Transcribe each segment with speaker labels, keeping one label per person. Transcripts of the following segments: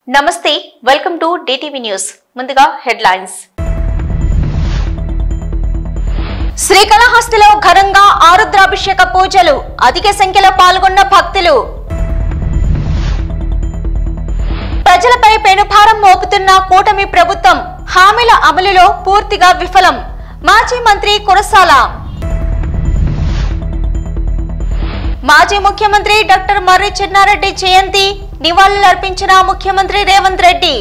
Speaker 1: నమస్తే welcome to DTV news ముందుగా headlines శ్రీకాళహస్తిలో ఘనంగా ఆరుద్రాభిషేక పూజలు అధిక సంఖ్యలో పాల్గొన్న భక్తులు ప్రజలపై పెనుభారం మోపుతున్న కూటమి ప్రభుత్వం హామీల అమలులో పూర్తిగా విఫలం మాజీ మంత్రి కురసాల మాజీ ముఖ్యమంత్రి డాక్టర్ మర్రి చెన్నారెడ్డి జయంతి నివాళులర్పించిన ముఖ్యమంత్రి రేవంత్ రెడ్డి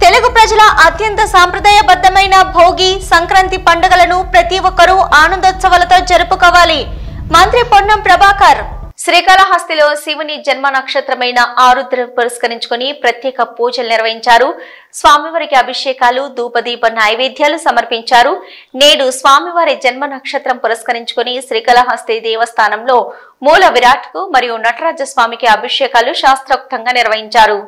Speaker 1: తెలుగు ప్రజల అత్యంత సాంప్రదాయబద్ధమైన భోగి సంక్రాంతి పండుగలను ప్రతి ఒక్కరూ ఆనందోత్సవాలతో జరుపుకోవాలి మంత్రి పొన్నం ప్రభాకర్ శ్రీకాళహస్తిలో శివుని జన్మ నక్షత్రమైన ఆరుద్ర పురస్కరించుకుని ప్రత్యేక పూజలు నిర్వహించారు. స్వామివారికి అభిషేకాలు ధూపదీప నైవేద్యాలు సమర్పించారు. నేడు స్వామివారి జన్మ నక్షత్రం పురస్కరించుకుని శ్రీకాళహస్తి దేవస్థానంలో మూల విరాట్ కు మరియు నటరాజ స్వామికి అభిషేకాలు శాస్త్రోక్తంగా నిర్వహించారు.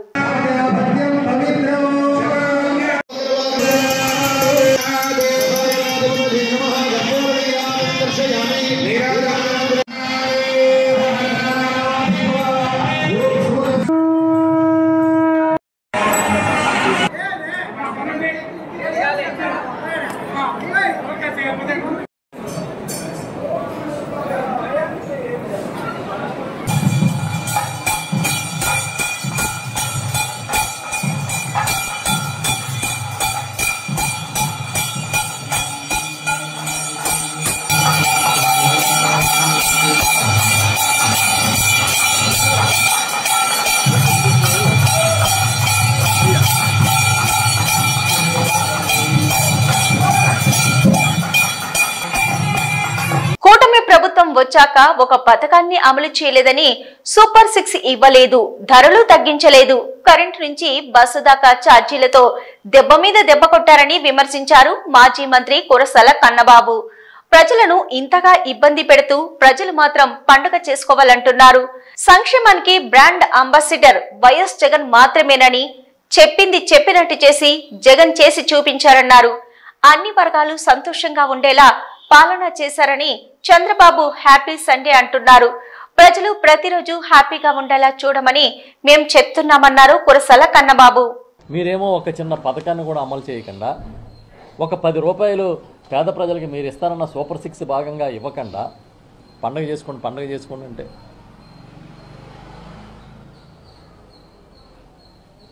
Speaker 1: ప్రభుత్వం వచ్చాక ఒక పథకాన్ని అమలు చేయలేదని సూపర్ 6 ఇవ్వలేదు, ధరలు తగ్గించలేదు, కరెంటు నుంచి బస్సు దాకా ఛార్జీలతో దెబ్బ మీద దెబ్బ కొట్టారని విమర్శించారు మాజీ మంత్రి కురసాల కన్నబాబు. ప్రజలను ఇంతగా ఇబ్బంది పెడుతూ ప్రజలు మాత్రం పండుగ చేసుకోవాలంటున్నారు. సంక్షేమానికి బ్రాండ్ అంబాసిడర్ వైఎస్ జగన్ మాత్రమేనని చెప్పింది చెప్పినట్టు చేసి జగన్ చేసి చూపించారన్నారు. అన్ని వర్గాలు సంతోషంగా ఉండేలా పాలన చేశారని చంద్రబాబు హ్యాపీ సండే అంటున్నారు. ప్రజలు ప్రతిరోజు హ్యాపీగా ఉండేలా చూడమని మేం చెప్తున్నామన్నారు కురసాల కన్నబాబు.
Speaker 2: మీరేమో ఒక చిన్న పథకాన్ని కూడా అమలు చేయకుండా ఒక 10 రూపాయలు పేద ప్రజలకి మీరు ఇస్తారన్న సూపర్ 6 భాగంగా ఇవ్వకుండా పండగ చేసుకోండి అంటే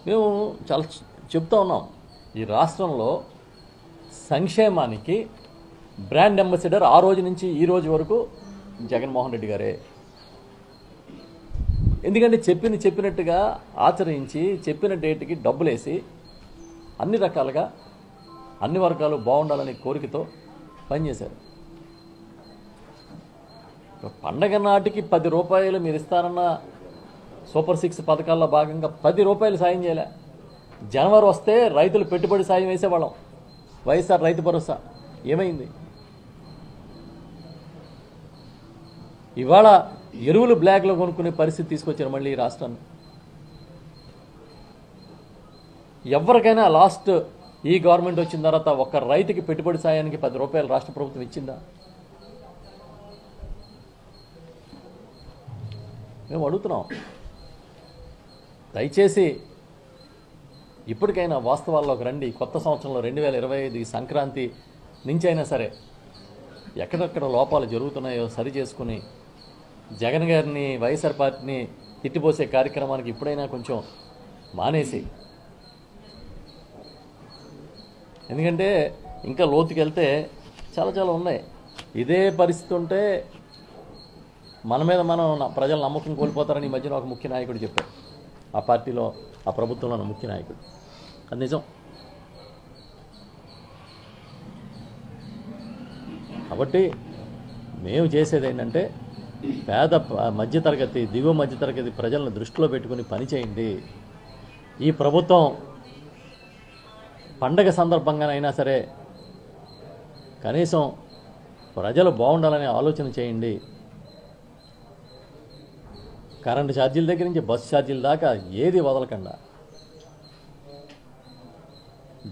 Speaker 2: మేము చాలా చెప్తా ఉన్నాం. ఈ రాష్ట్రంలో సంక్షేమానికి బ్రాండ్ అంబాసిడర్ ఆ రోజు నుంచి ఈ రోజు వరకు జగన్మోహన్ రెడ్డి గారే. ఎందుకంటే చెప్పినట్టుగా ఆచరించి చెప్పిన డేట్కి డబ్బులేసి అన్ని రకాలుగా అన్ని వర్గాలు బాగుండాలనే కోరికతో పనిచేశారు. పండగ నాటికి 10 రూపాయలు మీరు ఇస్తారన్న సూపర్ 6 పథకాల్లో భాగంగా 10 రూపాయలు సాయం చేయలే. జనవరి వస్తే రైతులు పెట్టుబడి సాయం వేసేవాళ్ళం. వైఎస్ఆర్ రైతు భరోసా ఏమైంది? ఇవాళ ఎరువులు బ్లాక్లో కొనుక్కునే పరిస్థితి తీసుకొచ్చారు మళ్ళీ ఈ రాష్ట్రాన్ని. ఎవరికైనా లాస్ట్ ఈ గవర్నమెంట్ వచ్చిన తర్వాత ఒక్క రైతుకి పెట్టుబడి సాయానికి 10 రూపాయలు రాష్ట్ర ప్రభుత్వం ఇచ్చిందా? మేము అడుగుతున్నాం. దయచేసి ఇప్పటికైనా వాస్తవాల్లోకి రండి. కొత్త సంవత్సరంలో 2025 సంక్రాంతి నుంచి అయినా సరే ఎక్కడెక్కడ లోపాలు జరుగుతున్నాయో సరి చేసుకుని జగన్ గారిని వైఎస్ఆర్ పార్టీని తిట్టిపోసే కార్యక్రమానికి ఇప్పుడైనా కొంచెం మానేసి, ఎందుకంటే ఇంకా లోతుకి వెళ్తే చాలా ఉన్నాయి. ఇదే పరిస్థితి ఉంటే మన మీద మనం ప్రజల నమ్మకం కోల్పోతారని ఈ మధ్యన ఒక ముఖ్య నాయకుడు చెప్పారు. ఆ పార్టీలో ఆ ప్రభుత్వంలో ఉన్న ముఖ్య నాయకుడు. అది నిజం. కాబట్టి మేము చేసేది ఏంటంటే పేద మధ్యతరగతి దిగువ మధ్యతరగతి ప్రజలను దృష్టిలో పెట్టుకుని పనిచేయండి. ఈ ప్రభుత్వం పండగ సందర్భంగానైనా సరే కనీసం ప్రజలు బాగుండాలనే ఆలోచన చేయండి. కరెంటు ఛార్జీల దగ్గర నుంచి బస్సు ఛార్జీల దాకా ఏది వదలకుండా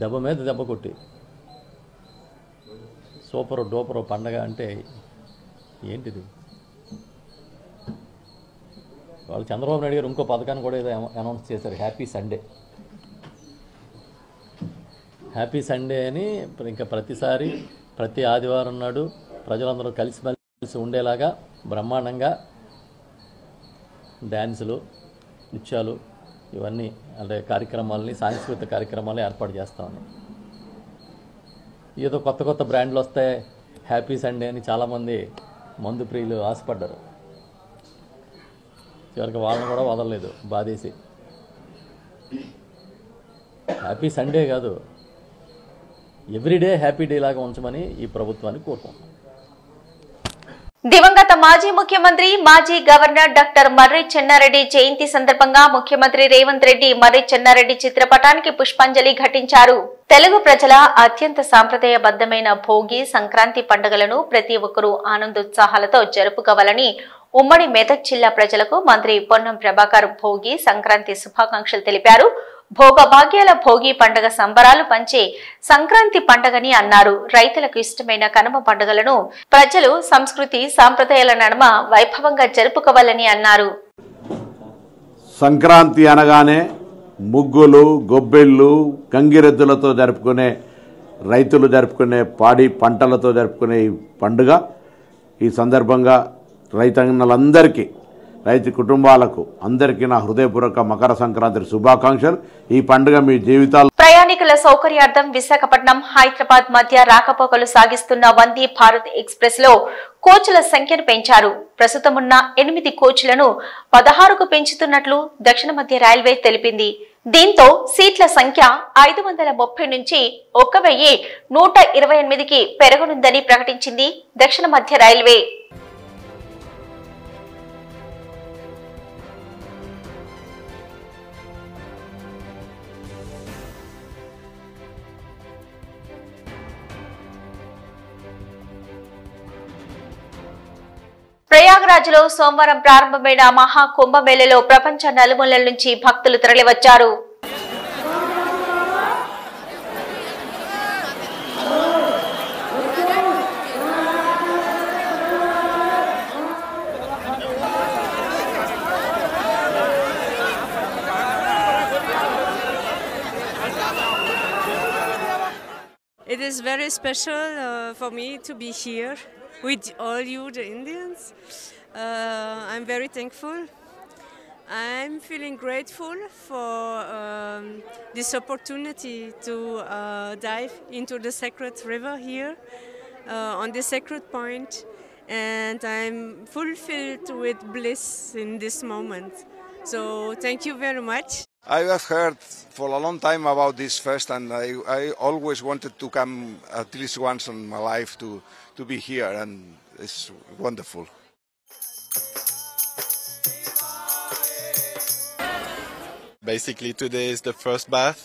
Speaker 2: దెబ్బ మీద దెబ్బ కొట్టి సూపరు డూపరు పండగ అంటే ఏంటిది? వాళ్ళు చంద్రబాబు నాయుడు గారు ఇంకో పథకాన్ని కూడా ఏదో అనౌన్స్ చేశారు, హ్యాపీ సండే. హ్యాపీ సండే అని ఇంకా ప్రతిసారి ప్రతి ఆదివారం నాడు ప్రజలందరూ కలిసిమెలిసి ఉండేలాగా బ్రహ్మాండంగా డ్యాన్సులు, నృత్యాలు ఇవన్నీ అంటే కార్యక్రమాలని, సాంస్కృతిక కార్యక్రమాలు ఏర్పాటు చేస్తామని. ఏదో కొత్త కొత్త బ్రాండ్లు వస్తే హ్యాపీ సండే అని చాలామంది మందు ప్రియులు ఆశపడ్డారు. చివరికి వాళ్ళని కూడా వదలలేదు, బాధేసి. హ్యాపీ సండే కాదు, ఎవ్రీడే హ్యాపీ డే లాగా ఉంచమని ఈ ప్రభుత్వాన్ని కోరుకుంటున్నాం.
Speaker 1: దివంగత మాజీ ముఖ్యమంత్రి, మాజీ గవర్నర్ డాక్టర్ మర్రి చెన్నారెడ్డి జయంతి సందర్భంగా ముఖ్యమంత్రి రేవంత్ రెడ్డి మర్రి చెన్నారెడ్డి చిత్రపటానికి పుష్పాంజలి ఘటించారు. తెలుగు ప్రజల అత్యంత సాంప్రదాయబద్ధమైన భోగి, సంక్రాంతి పండుగలను ప్రతి ఒక్కరూ ఆనందోత్సాహాలతో జరుపుకోవాలని ఉమ్మడి మెదక్ జిల్లా ప్రజలకు మంత్రి పొన్నం ప్రభాకర్ భోగి, సంక్రాంతి శుభాకాంక్షలు తెలిపారు. భోగభాగ్యాల భోగి పండుగ సంబరాలు పంచే సంక్రాంతి పండుగని అన్నారు. రైతులకు ఇష్టమైన కనుమ పండుగలను ప్రజలు సంస్కృతి సాంప్రదాయాల నడుమ వైభవంగా జరుపుకోవాలని అన్నారు.
Speaker 3: సంక్రాంతి అనగానే ముగ్గులు, గొబ్బెళ్ళు, గంగిరెద్దులతో జరుపుకునే, రైతులు జరుపుకునే పాడి పంటలతో జరుపుకునే ఈ పండుగ. ఈ సందర్భంగా రైతన్నలందరికీ, రైతు కుటుంబాలకు అందరికీ నా హృదయపూర్వక మకర సంక్రాంతి శుభాకాంక్షలు. ఈ పండుగ మీ జీవితాలు.
Speaker 1: ప్రయాణికుల సౌకర్యార్థం విశాఖపట్నం, హైదరాబాద్ మధ్య రాకపోకలు సాగిస్తున్న వందే భారత్ ఎక్స్ప్రెస్ లో కోచ్ల సంఖ్యను పెంచారు. ప్రస్తుతం ఉన్న 8 కోచ్లను 16కు పెంచుతున్నట్లు దక్షిణ మధ్య రైల్వే తెలిపింది. దీంతో సీట్ల సంఖ్య 530 నుంచి 1128కి పెరగనుందని ప్రకటించింది దక్షిణ మధ్య రైల్వే. ప్రయాగ్రాజ్లో సోమవారం ప్రారంభమైన మహా కుంభమేళలో ప్రపంచ నలుమూలల నుంచి భక్తులు తరలివచ్చారు.
Speaker 4: It is very special for me to be here with all you, the Indians. I'm very thankful. I'm feeling grateful for this opportunity to dive into the sacred river here on the sacred point, and I'm fulfilled with bliss in this moment. So thank you very much.
Speaker 5: I have heard for a long time about this fest, and I always wanted to come at least once in my life to be here, and it's wonderful.
Speaker 6: Basically today is the first bath,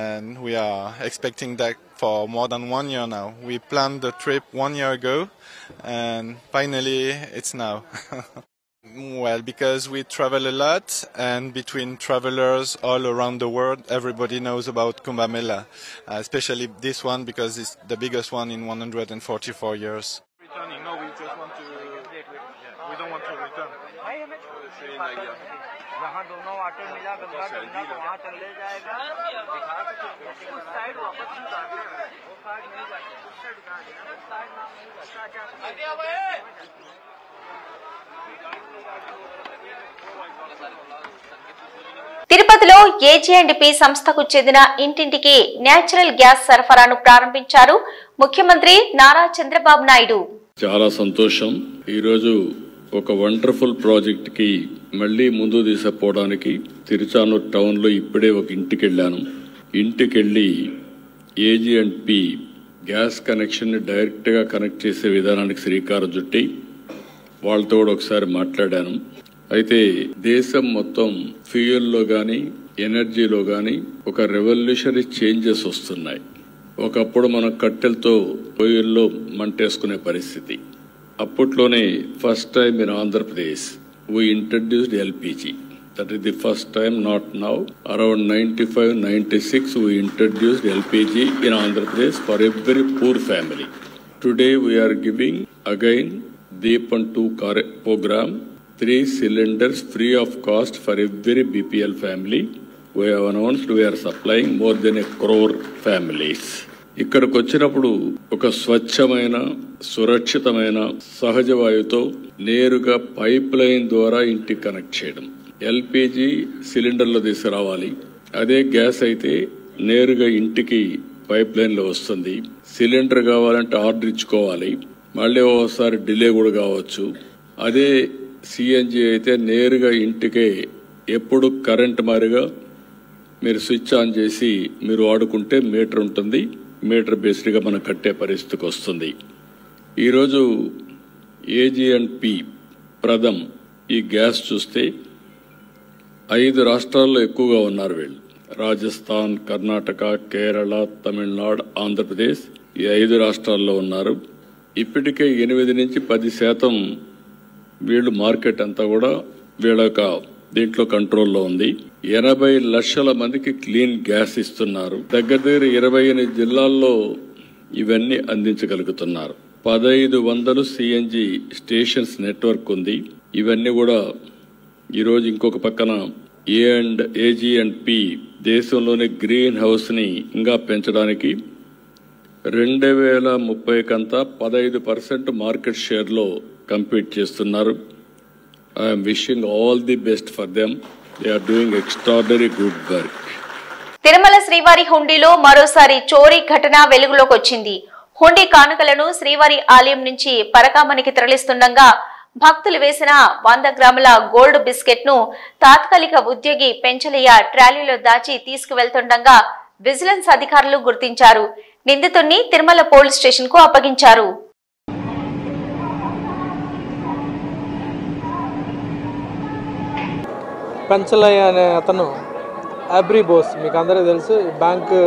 Speaker 6: and we are expecting that for more than 1 year now. We planned the trip 1 year ago, and finally it's now. Well, because we travel a lot, and between travelers all around the world, everybody knows about Kumbh Mela, especially this one because it's the biggest one in 144 years. Returning, no, we just want to. We don't want to return. जहाँ दोनों water मिला गंगा गंगा को वहाँ चल ले जाएगा उस side वापस नहीं जाते वो साइड नहीं जाते उस साइड कहाँ जाना उस साइड नाम नहीं जाता
Speaker 1: తిరుపతిలో ఏజీ&పీ సంస్థకు చెందిన ఇంటింటికి నేచురల్ గ్యాస్ సరఫరాను ప్రారంభించారు ముఖ్యమంత్రి నారా చంద్రబాబు నాయుడు.
Speaker 7: చాలా సంతోషం. ఈరోజు ఒక వండర్ఫుల్ ప్రాజెక్ట్ కి మళ్ళీ ముందు తీసుకుపోవడానికి తిరుచానూరు టౌన్ లో ఇప్పుడే ఒక ఇంటికి వెళ్ళాను. ఇంటికెళ్ళి ఏజీ&పీ గ్యాస్ కనెక్షన్ ని డైరెక్ట్ గా కనెక్ట్ చేసే విధానానికి శ్రీకారం చుట్టి వాళ్ళతో కూడా ఒకసారి మాట్లాడాను. అయితే దేశం మొత్తం ఫ్యూయల్లో గాని ఎనర్జీలో గాని ఒక రెవల్యూషనరీ చేంజెస్ వస్తున్నాయి. ఒకప్పుడు మనం కట్టెలతో పొయ్యిల్లో మంటేసుకునే పరిస్థితి. అప్పట్లోనే first time in Andhra Pradesh we introduced LPG. That is the first time, not now. Around 95-96 we introduced LPG in Andhra Pradesh for every poor family. Today we are giving again Deepan 2 program 3 cylinders free of cost for every BPL family. We have announced we are supplying more than 1 crore families. ఇక్కడికి వచ్చినప్పుడు ఒక స్వచ్ఛమైన సురక్షితమైన సహజ వాయువుతో నేరుగా pipe line ద్వారా ఇంటికి connect చేయడం. ఎల్పిజి సిలిండర్లో తీసుకురావాలి. అదే గ్యాస్ అయితే నేరుగా ఇంటికి పైప్ లైన్లో వస్తుంది. సిలిండర్ కావాలంటే ఆర్డర్ ఇచ్చుకోవాలి, మళ్ళీ ఒకసారి డిలే కూడా కావచ్చు. అదే సిఎన్జి అయితే నేరుగా ఇంటికే ఎప్పుడు కరెంట్ మారిగా మీరు స్విచ్ ఆన్ చేసి మీరు వాడుకుంటే మీటర్ ఉంటుంది. మీటర్ బేస్డ్గా మనం కట్టే పరిస్థితికి వస్తుంది. ఈరోజు AG&P ప్రథమ్ ఈ గ్యాస్ చూస్తే 5 రాష్ట్రాల్లో ఎక్కువగా ఉన్నారు వీళ్ళు. రాజస్థాన్, కర్ణాటక, కేరళ, తమిళనాడు, ఆంధ్రప్రదేశ్ ఈ 5 రాష్ట్రాల్లో ఉన్నారు. ఇప్పటికే 8 నుంచి 10% వీళ్ళు మార్కెట్ అంతా కూడా వీళ్ళ దీంట్లో కంట్రోల్లో ఉంది. 80 లక్షల మందికి క్లీన్ గ్యాస్ ఇస్తున్నారు. దగ్గర 28 జిల్లాల్లో ఇవన్నీ అందించగలుగుతున్నారు. 1500 సిఎన్జి స్టేషన్స్ నెట్వర్క్ ఉంది. ఇవన్నీ కూడా ఈరోజు ఇంకొక పక్కన AG&P దేశంలోని గ్రీన్ హౌస్ ని ఇంకా పెంచడానికి 2030 కంతా 15% మార్కెట్ షేర్ లో కంపీట్ చేస్తున్నారు. I am wishing all the best for them. They are doing extraordinary good work.
Speaker 1: Tirumala శ్రీవారి హుండీలో మరోసారి చోరీ ఘటన వెలుగులోకి వచ్చింది. హుండీ కానుకలను శ్రీవారి ఆలయం నుంచి పరకామణికి తరలిస్తుండగా భక్తులు వేసిన 100 గ్రాముల గోల్డ్ బిస్కెట్ ను తాత్కాలిక ఉద్యోగి పెంచలయ్య ట్రాలీలో దాచి తీసుకువెళ్తుండగా విజిలెన్స్ అధికారులు గుర్తించారు. నిందితుడిని తిరుమల పోలీస్ స్టేషన్ కు అప్పగించారు.
Speaker 8: పెంచలయ్య అనే అతను అబ్రీ బోస్, మీకు అందరికీ తెలుసు. ఈ బ్యాంకు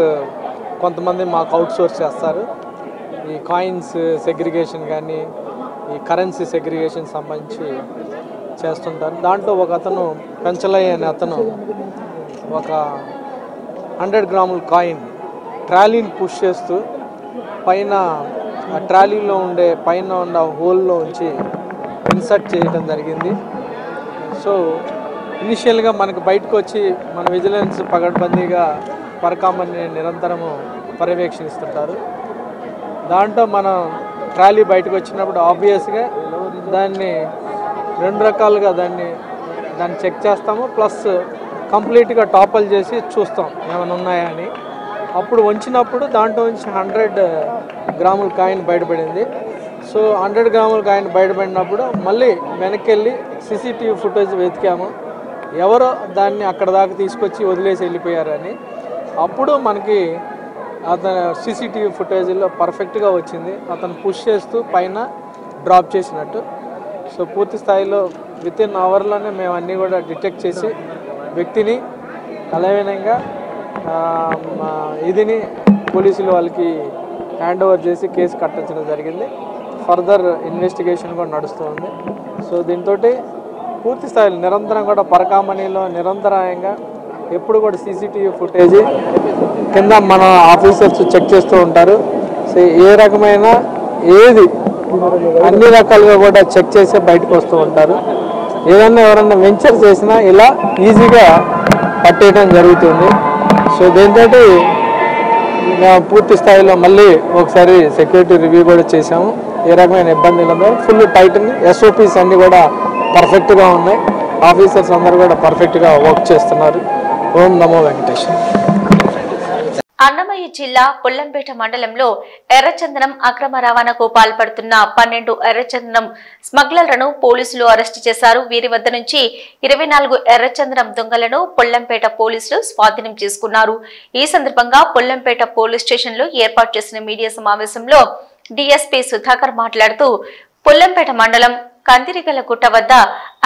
Speaker 8: కొంతమంది మాకు అవుట్సోర్స్ చేస్తారు. ఈ కాయిన్స్ సెగ్రిగేషన్ కానీ ఈ కరెన్సీ సెగ్రిగేషన్ సంబంధించి చేస్తుంటారు. దాంట్లో ఒక అతను పెంచలయ్య అనే అతను ఒక 100 గ్రాముల కాయిన్ ట్రాలీని పుష్ చేస్తూ పైన ఆ ట్రాలీలో ఉండే పైన ఉన్న హోల్లో ఉంచి ఇన్సర్ట్ చేయడం జరిగింది. సో ఇనిషియల్గా మనకు బయటకు వచ్చి మన విజిలెన్స్ పగడ్బందీగా పరకామణిని నిరంతరము పర్యవేక్షిస్తుంటారు. దాంట్లో మనం ట్రాలీ బయటకు వచ్చినప్పుడు ఆబ్వియస్గా దాన్ని 2 రకాలుగా దాన్ని చెక్ చేస్తాము. ప్లస్ కంప్లీట్గా టాపల్ చేసి చూస్తాం ఏమైనా ఉన్నాయా అని. అప్పుడు వంచినప్పుడు దాంట్లో నుంచి 100 గ్రాముల కాయిన్ బయటపడింది. సో 100 గ్రాముల కాయిన్ బయటపడినప్పుడు మళ్ళీ వెనక్కి వెళ్ళి CCTV ఫుటేజ్ వెతికాము, ఎవరో దాన్ని అక్కడ దాకా తీసుకొచ్చి వదిలేసి వెళ్ళిపోయారని. అప్పుడు మనకి అతను CCTV ఫుటేజ్లో పర్ఫెక్ట్గా వచ్చింది, అతను పుష్ చేస్తూ పైన డ్రాప్ చేసినట్టు. సో పూర్తి స్థాయిలో వితిన్ అవర్లోనే మేము అన్నీ కూడా డిటెక్ట్ చేసి వ్యక్తిని అలవినంగా ఇదిని పోలీసులు వాళ్ళకి హ్యాండ్ ఓవర్ చేసి కేసు కట్టించడం జరిగింది. ఫర్దర్ ఇన్వెస్టిగేషన్ కూడా నడుస్తుంది. సో దీంతో పూర్తి స్థాయిలో నిరంతరం కూడా పరకామణిలో నిరంతరాయంగా ఎప్పుడు కూడా CCTV ఫుటేజ్ కింద మన ఆఫీసర్స్ చెక్ చేస్తూ ఉంటారు. సో ఏ రకమైన ఏది అన్ని రకాలుగా కూడా చెక్ చేసి బయటకు వస్తూ ఉంటారు. ఏదన్నా ఎవరన్నా వెంచర్ చేసినా ఇలా ఈజీగా పట్టేయడం జరుగుతుంది. సో దీంతో పూర్తి స్థాయిలో మళ్ళీ ఒకసారి సెక్యూరిటీ రివ్యూ కూడా చేశాము. ఏ రకమైన ఇబ్బందులు ఉందో ఫుల్ టైట్ని SOPs అన్నీ కూడా పర్ఫెక్ట్గా ఉన్నాయి. ఆఫీసర్స్ అందరూ కూడా పర్ఫెక్ట్గా వర్క్ చేస్తున్నారు. ఓం నమో వెంకటేశ్వర.
Speaker 1: అన్నమయ్య జిల్లా పుల్లంపేట మండలంలో ఎర్రచందనం అక్రమ రవాణాకు పాల్పడుతున్న 12 ఎర్రచందనం స్మగ్లర్లను పోలీసులు అరెస్టు చేశారు. వీరి వద్ద నుంచి 24 ఎర్రచందనం దొంగలను పుల్లంపేట పోలీసులు స్వాధీనం చేసుకున్నారు. ఈ సందర్భంగా పుల్లంపేట పోలీస్ స్టేషన్ లో ఏర్పాటు చేసిన మీడియా సమావేశంలో DSP సుధాకర్ మాట్లాడుతూ పుల్లంపేట మండలం కందిరిగల గుట్ట వద్ద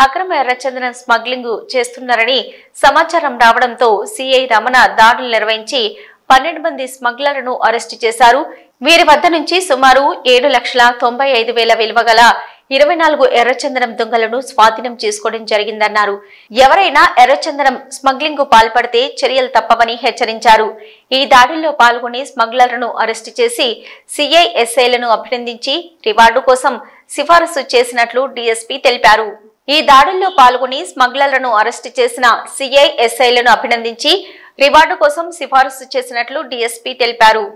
Speaker 1: అక్రమ ఎర్రచందనం స్మగ్లింగ్ చేస్తున్నారని సమాచారం రావడంతో సిఐ రమణ దాడులు నిర్వహించి 12 మంది స్మగ్లర్లను అరెస్టు చేశారు. వీరి వద్ద నుంచి సుమారు 7,95,000 విలువ గల 24 ఎర్రచందనం దొంగలను స్వాధీనం చేసుకోవడం జరిగిందన్నారు. ఎవరైనా ఎర్రచందనం స్మగ్లింగ్ కు పాల్పడితే చర్యలు తప్పవని హెచ్చరించారు. ఈ దాడుల్లో పాల్గొని స్మగ్లర్లను అరెస్టు చేసి CI SIలను అభినందించి రివార్డు కోసం సిఫారసు చేసినట్లు DSP తెలిపారు. ఈ దాడుల్లో పాల్గొని స్మగ్లర్లను అరెస్టు చేసిన సిఐ ఎస్ఐలను అభినందించి రివార్డు కోసం సిఫారసు చేసినట్లు డీఎస్పీ తెలిపారు.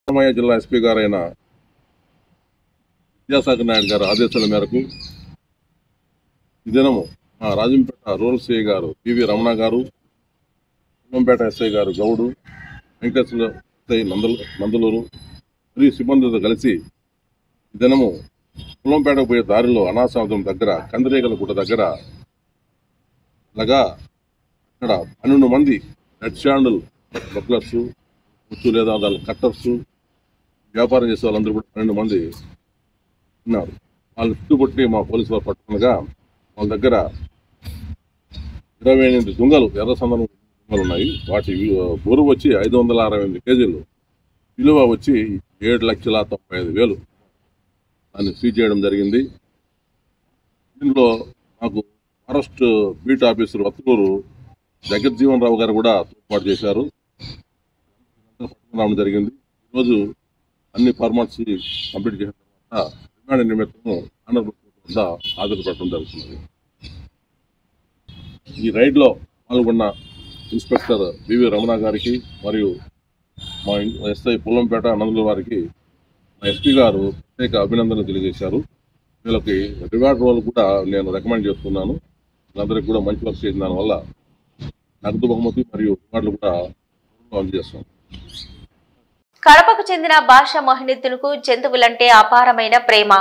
Speaker 9: అన్నమయ్య జిల్లా ఎస్పీ గారైన విద్యాసాగర్ నాయుడు గారి ఆదేశాల మేరకు ఈ దినము రాజంపేట రూరల్ సిఐ గారు పివి రమణ గారు, పుల్లంపేట ఎస్ఐ గారు గౌడు, వెంకటేశ్వర ఎస్ఐ నందలూరు మరియు సిబ్బందితో కలిసి ఈ దినము పుల్లంపేటకు పోయే దారిలో అనాసామతం దగ్గర కందిరేగల గుట్ట దగ్గర అలాగా అక్కడ 12 మంది రెడ్ శాండల్ బక్లర్స్, ఉచ్చు లేదా దాని కట్టర్స్, వ్యాపారం చేసే వాళ్ళందరూ కూడా 12 మంది ఉన్నారు. వాళ్ళు చుట్టుపట్టి మా పోలీసు వారు పట్టుకునగా వాళ్ళ దగ్గర 28 దుంగలు, ఎర్ర సందనం దుంగలు ఉన్నాయి. వాటి బరువు వచ్చి 568 కేజీలు, విలువ వచ్చి 7,95,000 దాన్ని సీజ్ చేయడం జరిగింది. దీనిలో మాకు ఫారెస్ట్ బీట్ ఆఫీసర్ వత్తులూరు జగజ్జీవన్ రావు గారు కూడా తోడ్పాటు చేశారు, పట్టుకురావడం జరిగింది. ఈరోజు అన్ని ఫార్మాట్స్ కంప్లీట్ చేసిన తర్వాత రిమాండ్ నిమిత్తము వద్ద హాజరుపడటం జరుగుతున్నది. ఈ రైడ్లో పాల్గొన్న ఇన్స్పెక్టర్ పివి రమణ గారికి మరియు మా ఎస్ఐ పుల్లంపేట నందుల వారికి మా ఎస్పీ గారు ప్రత్యేక అభినందనలు తెలియజేశారు. వీళ్ళకి రివార్డ్ రోల్ కూడా నేను రికమెండ్ చేస్తున్నాను. వీళ్ళందరికీ కూడా మంచి వర్క్ చేసిన దానివల్ల నగదు బహుమతి మరియు రివార్డులు కూడా అందజేస్తాం.
Speaker 1: కడపకు చెందిన భాషా మొహినుద్దీన్కు జంతువులంటే అపారమైన ప్రేమ.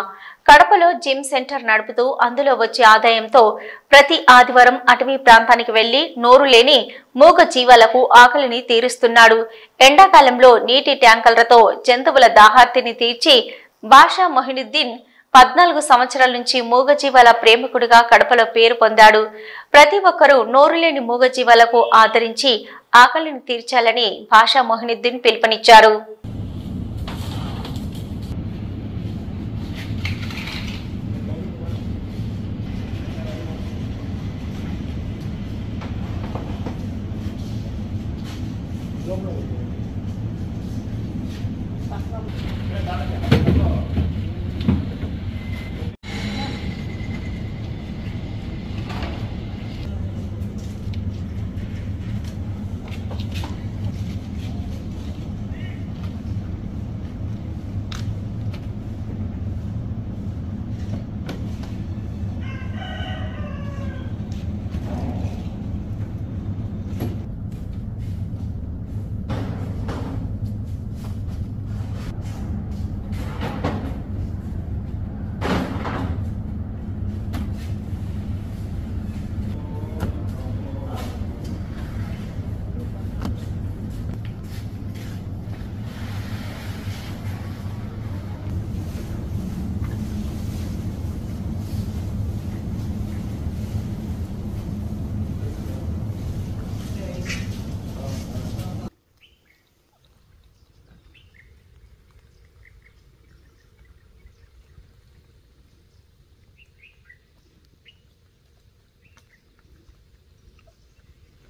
Speaker 1: కడపలో జిమ్ సెంటర్ నడుపుతూ అందులో వచ్చే ఆదాయంతో ప్రతి ఆదివారం అటవీ ప్రాంతానికి వెళ్లి నోరు లేని మూగ జీవాలకు ఆకలిని తీరుస్తున్నాడు. ఎండాకాలంలో నీటి ట్యాంకర్లతో జంతువుల దాహార్తిని తీర్చి భాషా మొహినుద్దీన్ 14 సంవత్సరాల నుంచి మూగజీవాల ప్రేమికుడిగా కడపలో పేరు పొందాడు. ప్రతి ఒక్కరూ నోరులేని మూగజీవాలకు ఆదరించి ఆకలిని తీర్చాలని భాషా మొహినుద్దీన్ పిలుపునిచ్చారు.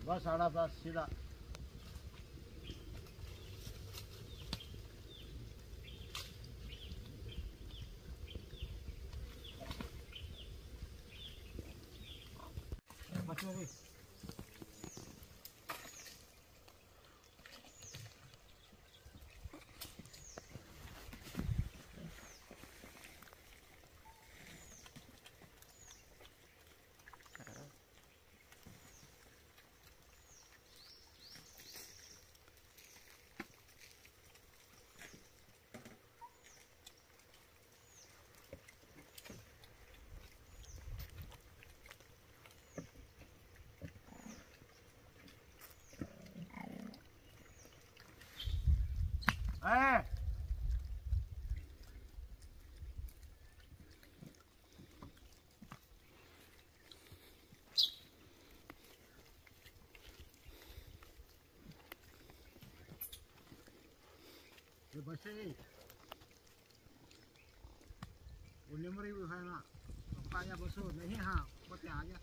Speaker 10: बस आड़ा बस सीधा बस वो नंबर ही है ना आया बस नहीं हाँ बता आ गया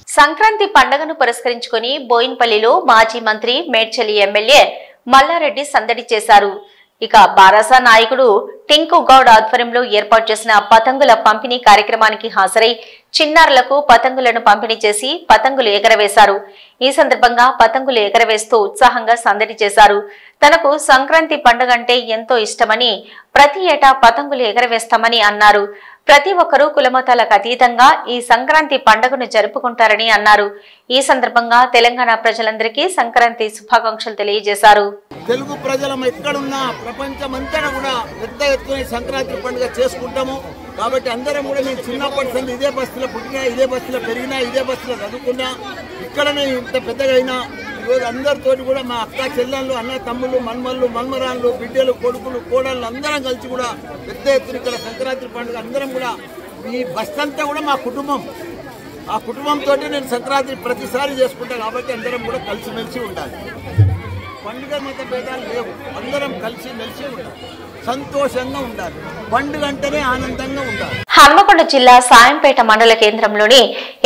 Speaker 1: సంక్రాంతి పండుగను పురస్కరించుకొని బోయిన్పల్లిలో మాజీ మంత్రి మేడ్చల్ ఎమ్మెల్యే మల్లారెడ్డి సందడి చేశారు. ఇక బారాసా నాయకుడు టింకు గౌడ్ ఆధ్వర్యంలో ఏర్పాటు చేసిన పతంగుల పంపిణీ కార్యక్రమానికి హాజరై చిన్నారులకు పతంగులను పంపిణీ చేసి పతంగులు ఎగరవేశారు. ఈ సందర్భంగా పతంగులు ఎగరవేస్తూ ఉత్సాహంగా సందడి చేశారు. తనకు సంక్రాంతి పండుగ అంటే ఎంతో ఇష్టమని, ప్రతి ఏటా పతంగులు ఎగరవేస్తామని అన్నారు. ప్రతి ఒక్కరూ కులమతాలకు అతీతంగా ఈ సంక్రాంతి పండుగను జరుపుకుంటారని అన్నారు. ఈ సందర్భంగా తెలంగాణ ప్రజలందరికీ సంక్రాంతి శుభాకాంక్షలు తెలియజేశారు.
Speaker 11: తెలుగు ప్రజలం ఎక్కడున్నా ప్రపంచమంతా కూడా పెద్ద ఎత్తున సంక్రాంతి పండుగ చేసుకుంటాము. కాబట్టి అందరం కూడా మేము చిన్నప్పటి నుంచి ఇదే బస్తీలో పుట్టినా, ఇదే బస్తీలో పెరిగినా, ఇదే బస్తీలో చదువుకున్నా, ఇక్కడనే ఇంత పెద్దగా అయినా ఈరోజు అందరితోటి కూడా మా అక్క చెల్లెళ్ళు, అన్న తమ్ముళ్ళు, మన్మళ్ళు, మన్మరాళ్ళు, బిడ్డలు, కొడుకులు, కోడళ్ళు అందరం కలిసి కూడా పెద్ద ఎత్తున ఇక్కడ సంక్రాంతి పండుగ అందరం కూడా ఈ బస్తంతా కూడా మా కుటుంబం. ఆ కుటుంబంతో నేను సంక్రాంతి ప్రతిసారి చేసుకుంటాను. కాబట్టి అందరం కూడా కలిసిమెలిసి ఉండాలి. పండుగ మత భేదాలు లేవు. అందరం కలిసి మెలిసి ఉండాలి, సంతోషంగా ఉండాలి. పండుగ అంటేనే ఆనందంగా ఉండాలి.
Speaker 1: హన్మకొండ జిల్లా సాయంపేట మండల కేంద్రంలోని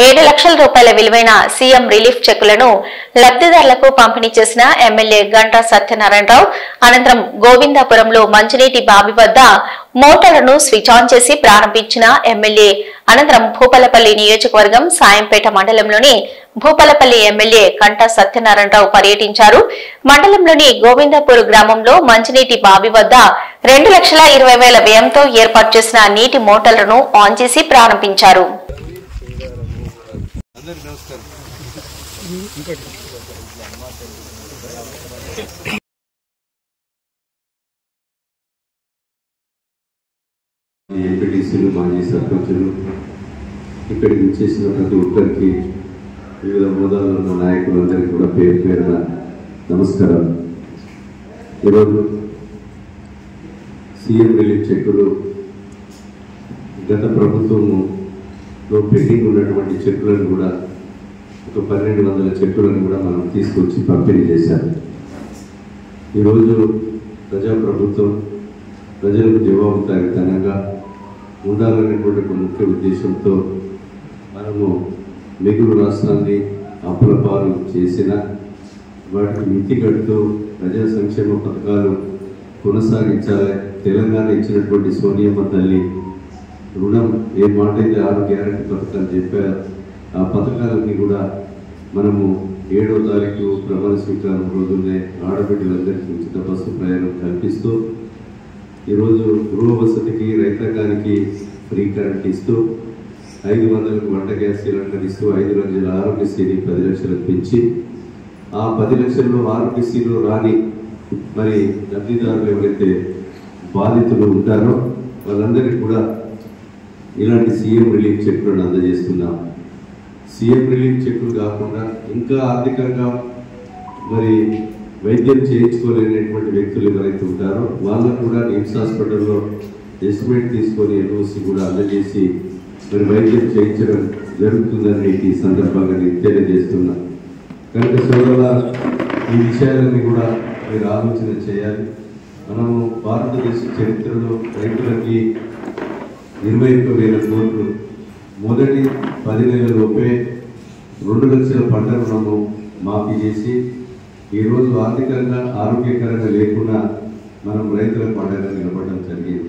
Speaker 1: 7 లక్షల రూపాయల విలువైన సీఎం రిలీఫ్ చెక్కులను లబ్ధిదారులకు పంపిణీ చేసిన ఎమ్మెల్యే గంటా సత్యనారాయణరావు అనంతరం గోవిందాపురంలో మంచినీటి బావి వద్ద మోటార్లను స్విచ్ ఆన్ చేసి ప్రారంభించిన ఎమ్మెల్యే అనంతరం భూపాలపల్లి నియోజకవర్గం సాయంపేట మండలంలోని భూపాలపల్లి ఎమ్మెల్యే గంటా సత్యనారాయణరావు పర్యటించారు. మండలంలోని గోవిందాపూర్ గ్రామంలో మంచినీటి బావి వద్ద 2,20,000 వ్యయంతో ఏర్పాటు చేసిన నీటి మోటార్లను ఆన్ చేసి ప్రారంభించారు.
Speaker 12: ఎంపీటీసీలు, మాజీ సర్పంచులు, ఇక్కడికి వచ్చేసిన ప్రతి ఒక్కరికి, వివిధ హోదాలో ఉన్న నాయకులందరికీ కూడా పేరు పేరున నమస్కారం. ఈరోజు సీఎం రిలీఫ్ చెక్కులు గత ప్రభుత్వంలో పెండింగ్ ఉన్నటువంటి చెక్కులను కూడా ఒక 1,200 చెక్కులను కూడా మనం తీసుకొచ్చి పంపిణీ చేశారు. ఈరోజు ప్రజాప్రభుత్వం ప్రజలకు జవాబుదారీతనంగా ఉండాలనేటువంటి ఒక ముఖ్య ఉద్దేశంతో మనము మిగులు రాష్ట్రాన్ని అప్పుల పాలు చేసిన వాటికి మితి కడుతూ ప్రజా సంక్షేమ పథకాలు కొనసాగించాలి. తెలంగాణ ఇచ్చినటువంటి సోనియమ్మ తల్లి రుణం ఏ మాట అయితే 6 గ్యారెంటీ పథకాలు చెప్పారు, ఆ పథకాలన్నీ కూడా మనము 7వ తారీఖు ప్రమాణ స్వీకారం రోజునే ఆడబిడ్డలందరికీ ఉచిత బస్సు ప్రయాణం కల్పిస్తూ, ఈరోజు గృహ వసతికి, రైతాంగానికి ఫ్రీ కరెంట్ ఇస్తూ, 500కు వంట గ్యాస్ సిలిండర్ ఇస్తూ, 5 లక్షల ఆరోగ్యశ్రీని 10 లక్షలకు పెంచి, ఆ 10 లక్షల్లో ఆరోగ్యశ్రీలో రాని మరి లబ్ధిదారులు ఎవరైతే బాధితులు ఉంటారో వాళ్ళందరికీ కూడా ఇలాంటి సీఎం రిలీఫ్ చెక్కులను అందజేస్తున్నాం. సీఎం రిలీఫ్ చెక్కులు కాకుండా ఇంకా ఆర్థికంగా మరి వైద్యం చేయించుకోలేనటువంటి వ్యక్తులు ఎవరైతే ఉంటారో వాళ్ళకు కూడా నిమ్స్ హాస్పిటల్లో ఎస్టిమేట్ తీసుకొని ఎన్ఓసి కూడా అందజేసి మరి వైద్యం చేయించడం జరుగుతుందని ఈ సందర్భంగా నేను తెలియజేస్తున్నా. కనుక సోదరుల ఈ విషయాలన్నీ కూడా మీరు ఆలోచన చేయాలి. మనము భారతదేశ చరిత్రలో రైతులకి 21,000 కోట్లు మొదటి 10 నెలలలోపే 2 లక్షల పంట రుణము మాఫీ చేసి, ఈరోజు ఆర్థికంగా ఆరోగ్యకరంగా లేకుండా మనం రైతులకు పంటగా నిలబడడం జరిగింది.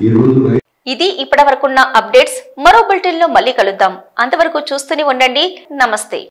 Speaker 12: ఈరోజు
Speaker 1: ఇది ఇప్పటి వరకున్న అప్డేట్స్. మరో బులెటిన్ లో మళ్ళీ కలుద్దాం. అంతవరకు చూస్తూనే ఉండండి. నమస్తే.